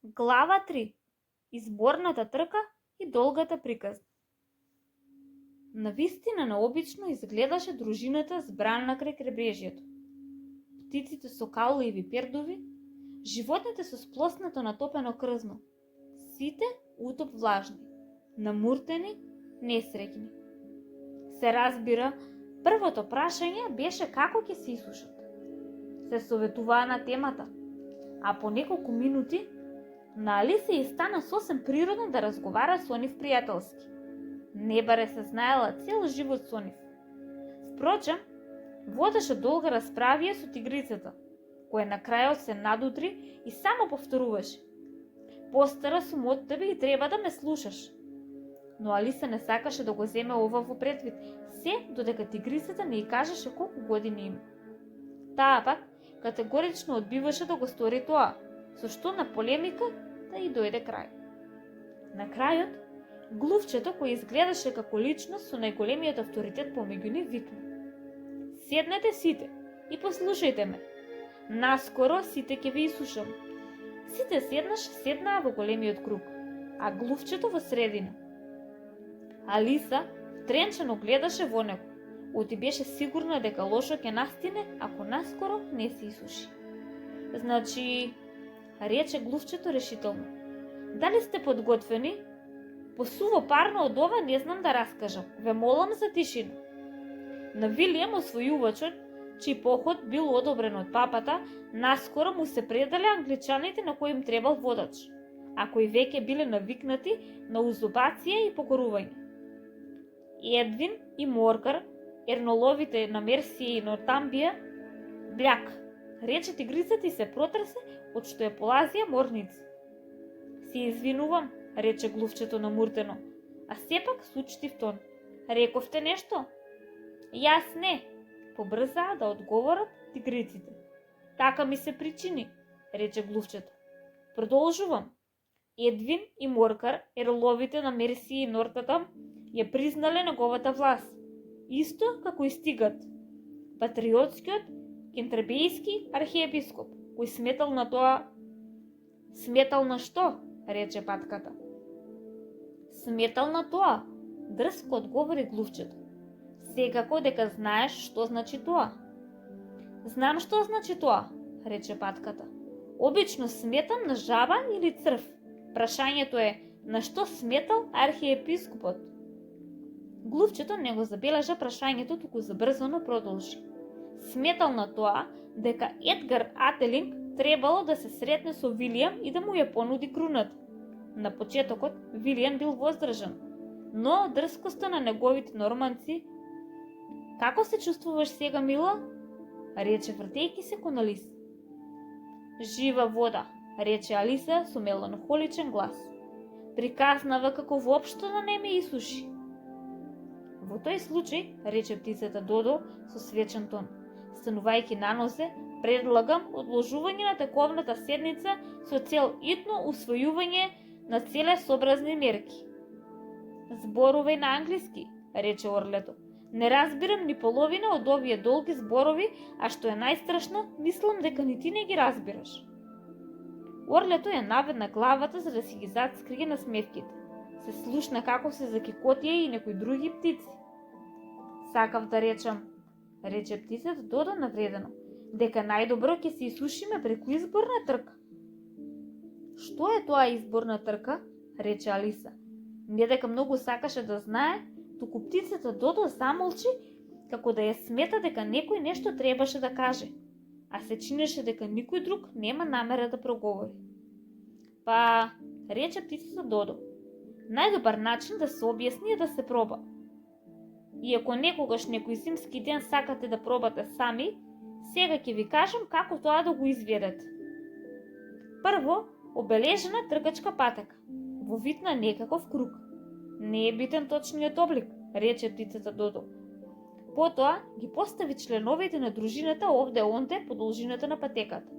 Глава 3. Изборната трка и долгата приказна. Навистина необично изгледаше дружината збрана крај крайбрежјето. Птиците со калливи пердови, животните со сплоснато натопено крзно, сите утоп влажни, намуртени, несреќни. Се разбира, првото прашање беше како ќе се исушат. Се советуваа на темата, а по неколку минути на Алиса и стана сосем природно да разговара со нив пријателски. Не баре се знаела цел живот со нив. Впрочем, водеше долга расправија со тигрицата, која на крајот се надутри и само повторуваше: "Постара сум од тебе и треба да ме слушаш." Но Алиса не сакаше да го земе ова во предвид, се додека тигрицата не ја кажеше колку години има. Таа пак категорично одбиваше да го стори тоа, со што на полемика да и дојде крај. На крајот, глувчето кој изгледаше како личност со најголемиот авторитет помеѓу нив викна: "Седнете сите и послушајте ме. Наскоро сите ќе ви исушам." Сите седнаа во големиот круг, а глувчето во средина. Алиса тренчено гледаше во него, оти беше сигурна дека лошо ќе настине ако наскоро не се исуши. "Значи," рече глувчето решително, "дали сте подготвени? Посуво парно од ова не знам да раскажам. Ве молам за тишина." На Вилијам освојувачот, чиј поход бил одобрен од папата, наскоро му се предале англичаните на кои им требал водач, а кои веќе биле навикнати на узурпација и покорување. Едвин и Моркар, ерноловите на Мерсија и Нортамбија, бляк, рече тигрицата и се протресе од што ја полазија морници. "Се извинувам," рече глувчето намуртено, а сепак со учтив тон. "Рековте нешто?" "Јас не," побрзаа да одговорат тигриците. "Така ми се причини," рече глувчето. "Продолжувам. Едвин и Моркар, ерловите на Мерсија и Нортатам, ја признале неговата власт, исто како и Стигат, патриотскиот кентербејски архиепископ, кој сметал на тоа." "Сметал на што?" рече патката. "Сметал на тоа," дрско одговори глувчето. "Секако дека знаеш што значи тоа." "Знам што значи тоа," рече патката. "Обично сметам на жаба или црв. Прашањето е, на што сметал архиепископот?" Глувчето не го забележа прашањето, туку забрзано продолжи. "Сметал на тоа дека Едгар Ателинг требало да се сретне со Вилијам и да му ја понуди круната. На почетокот Вилијам бил воздржан, но дрскоста на неговите норманци... Како се чувствуваш сега, мила?" рече вртејќи се кон Алиса. "Жива вода," рече Алиса со меланхоличен глас. "Приказнава како воопшто да не ме исуши." "Во тој случај," рече птицата Додо со свечен тон, станувајќи на нозе, "предлагам одложување на тековната седница со цел итно усвојување на целесообразни мерки." "Зборувај на англиски," рече орлето. "Не разбирам ни половина од овие долги зборови, а што е најстрашно, мислам дека ни ти не ги разбираш." Орлето ја наведна главата за да си ги зацкрие на смевките. Се слушна како се закикотија и некои други птици. "Сакав да речам," рече птицата Додо навредено, "дека најдобро ќе се исушиме преку изборна трка." "Што е тоа изборна трка?" рече Алиса. Не дека многу сакаше да знае, туку птицата Додо замолчи, како да ја смета дека некој нешто требаше да каже, а се чинеше дека никој друг нема намера да проговори. "Па," рече птицата Додо, "најдобар начин да се објасни е да се проба. И ако некогаш некој зимски ден сакате да пробате сами, сега ќе ви кажам како тоа да го изведете. Прво, обележена тркачка патека, во вид на некаков круг. Не е битен точниот облик," рече птицата Додо. "Потоа ги постави членовите на дружината овде-онде по должината на патеката.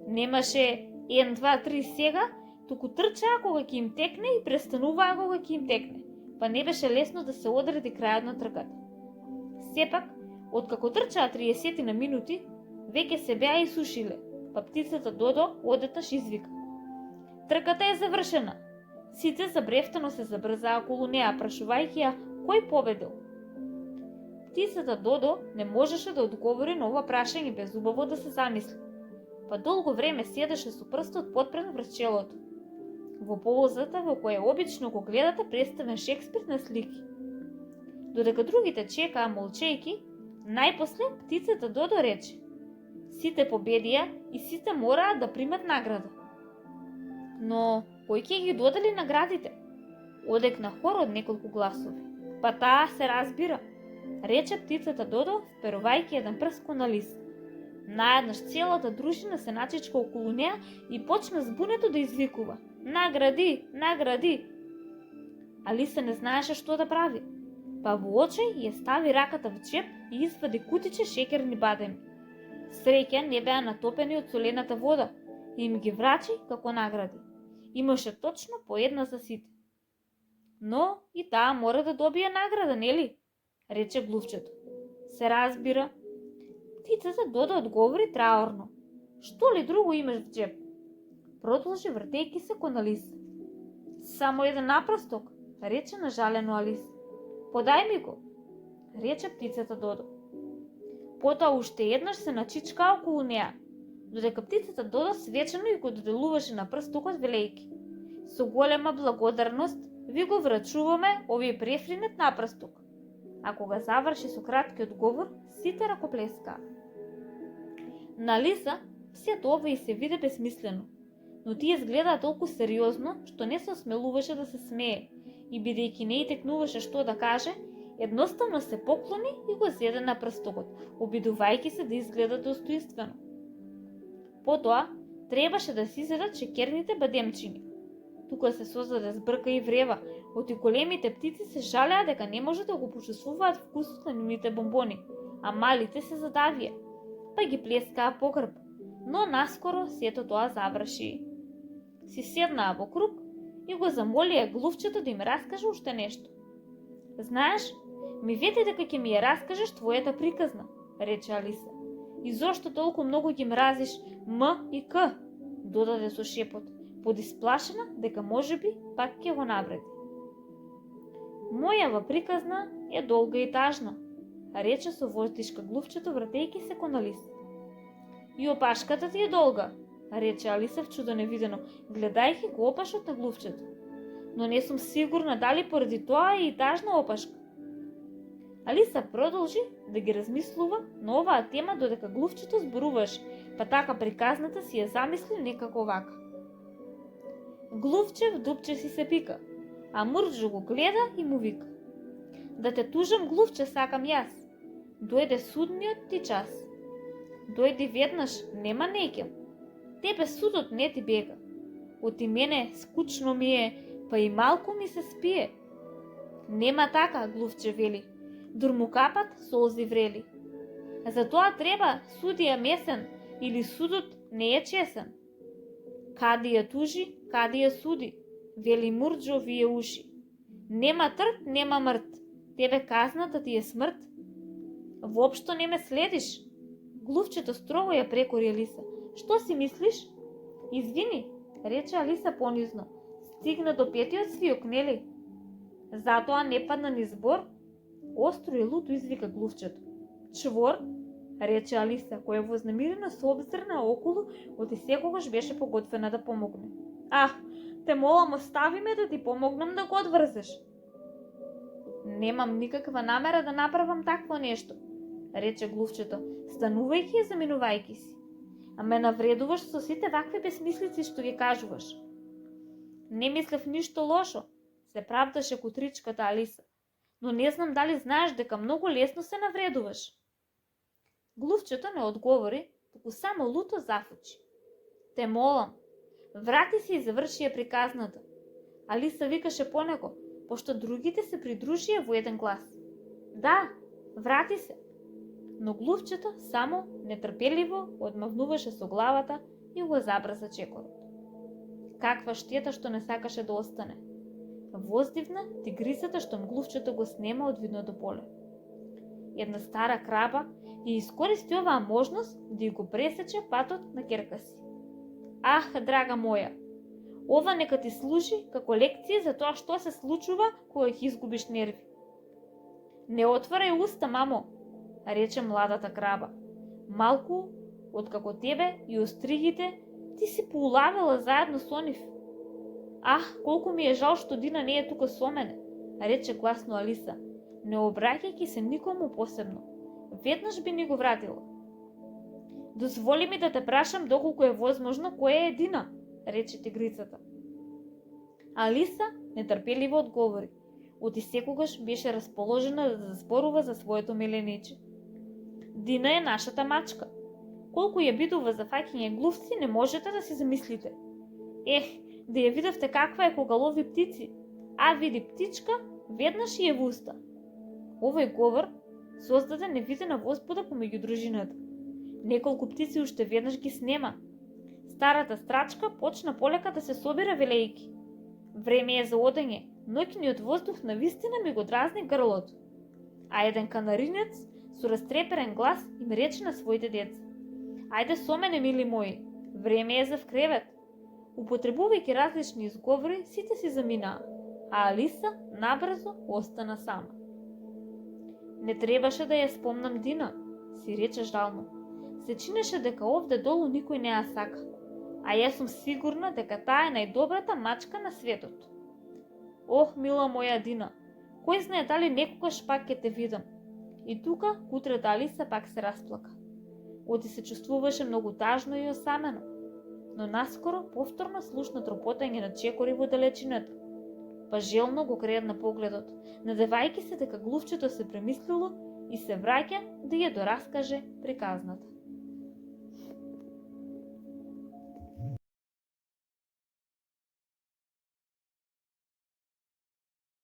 Немаше 1, 2, 3 сега, туку трчаа кога ќе им текне и престануваа кога ќе им текне, па не беше лесно да се одреди крајот на трката. Сепак, откако трчаа 30 на минути, веќе се беа исушиле, па птицата Додо одеднаш извика: Трката е завршена. Сите забрефтено се забрзаа околу неа, прашувајќи ја кој победил. Птицата Додо не можеше да одговори на ова прашање без убаво да се замисли. Па долго време седеше со прстот потпрен врз челото, во позата во која обично го гледате представен Шекспир на слики. Додека другите чекаа молчејки, најпосле птицата Додо рече: сите победија и сите мораат да примат награда. Но кој ќе ги додели наградите? Одекна хор од неколку гласови. Па таа се разбира, рече птицата Додо, вперувајќи еден прст кон Алиса. Наеднаш целата дружина се начичка околу неа и почна збунето да извикува: награди, награди! Алиса не знаеше што да прави. Па во очај ја стави раката во чеп и извади кутиче шеќерни бадеми. Среќа не беа натопени од солената вода и им ги врачи како награди. Имаше точно по една за сите. Но и таа мора да добие награда, нели? Рече глувчето. Се разбира. Птицата Додо одговори траорно: што ли друго имаш в джеп? Продолжи вртејќи се кон Алиса. Само еден напрсток, рече нажалено Алиса. Подај ми го, рече птицата Додо. Потоа уште еднаш се начичка околу неа, додека птицата Додо свечено и го доделуваше на прстокот велејќи: со голема благодарност ви го врачуваме овој префринет напрсток. А кога заврши со краткиот говор, сите ракоплескаа. На Алиса се ова и се виде безсмислено, но тие изгледаа толку сериозно што не се осмелуваше да се смее и бидејќи не и текнуваше што да каже, едноставно се поклони и го зеде на прстокот, обидувајќи се да изгледа достоинствено. Потоа требаше да си изедат шеќерните бадемчиња. Тука се создаде збрка и врева, оти големите птици се жалеа дека не може да го почувствуваат вкусот на нивните бомбони, а малите се задавија, па ги плескаа по грб. Но наскоро сето тоа заврши. Си седнаа во круг и го замолија глувчето да им раскаже уште нешто. Знаеш, ми вети дека ќе ми ја раскажеш твојата приказна, рече Алиса. И зошто толку многу ги мразиш М и К? Додаде со шепот, подисплашена дека можеби пак ќе го навреди. Мојава приказна е долга и тажна, рече со воздишка глувчето вртејќи се кон Алиса. И опашката ти е долга, рече Алиса вчудо невидено, гледајќи го опашот на глувчето. Но не сум сигурна дали поради тоа е и тажна опашка. Алиса продолжи да ги размислува на оваа тема додека глувчето зборуваше, па така приказната си ја замисли некако вака. Глувче в дупче си се пика, а Мурџо го гледа и му вика: да те тужам, глувче, сакам јас. Дојде судниот ти час. Дојди веднаш, нема неќам. Тебе судот не ти бега. Оти мене скучно ми е, па и малку ми се спие. Нема така, глувче вели. Дур капат, солзи врели. Затоа треба судија месен, или судот не е чесен. Каде ја тужи, каде ја суди, вели Мурџо вие уши. Нема трт, нема мрт. Тебе казната ти е смрт. Воопшто не ме следиш. Глувчето строго ја прекори Алиса. Што си мислиш? Извини, рече Алиса понизно. Стигна до петиот свиок, нели? Затоа не падна ни збор? Остро и луто извика глувчето. Чвор, рече Алиса, која вознемирена со обзрна околу, оти секогаш беше поготвена да помогне. Те молам, остави ме да ти помогнам да го одврзеш. Немам никаква намера да направам такво нешто, рече глувчето, станувајќи и заминувајќи си. А ме навредуваш со сите вакви безсмислици што ги кажуваш. Не мислев ништо лошо, се правдаше кутричката Алиса, но не знам дали знаеш дека многу лесно се навредуваш. Глувчето не одговори, туку само луто зафучи. Те молам, врати се и заврши ја приказната. Алиса викаше по него, пошто другите се придружија во еден глас. Да, врати се. Но глувчето само нетрпеливо одмавнуваше со главата и го забрза чекорот. Каква штета што не сакаше да остане. Воздивна тигрисата што глувчето го снема од видното поле. Една стара краба ја искористи оваа можност да ја го пресече патот на ќерка си. Драга моја, Ова нека ти служи како лекција за тоа што се случува кога ќе изгубиш нерви. Не отварај уста, мамо, рече младата краба. Малку, откако тебе и остригите, ти си поулавила заедно со нив. Ах, колку ми е жал што Дина не е тука со мене, рече гласно Алиса, не обраќајќи се никому посебно. Веднаш би ни го вратила. Дозволи ми да те прашам доколку е возможно која е Дина, рече тигрицата. Алиса нетрпеливо одговори. Оти секогаш беше расположена да зборува за своето милениче. Дина е нашата мачка. Колку ја бидува за фаќање глувци, не можете да си замислите. Ех, да ја видовте каква е кога лови птици, а види птичка, веднаш и е во уста. Овој говор создаде невидена возбуда помеѓу дружината. Неколку птици уште веднаш ги снема. Старата страчка почна полека да се собира велејки. Време е за одење, ноќниот воздух навистина ми го дразни грлото. А еден канаринец со растреперен глас им рече на своите деца: Ајде со мене, мили мои, време е за вкревет. Употребувајќи различни изговори, сите си заминаа, а Алиса набрзо остана сама. Не требаше да ја спомнам Дина, си рече жално. Се чинеше дека овде долу никој не ја сака, а јас сум сигурна дека таа е најдобрата мачка на светот. Ох, мила моја Дина, кој знае дали некогаш пак ќе те видам. И тука кутрата Алиса пак се расплака. Оти се чувствуваше многу тажно и осамено, но наскоро повторно слушна тропотање на чекори во далечината. Па желно го креадна погледот, надевајќи се дека глувчето се премислило и се враќа да ја дораскаже приказната.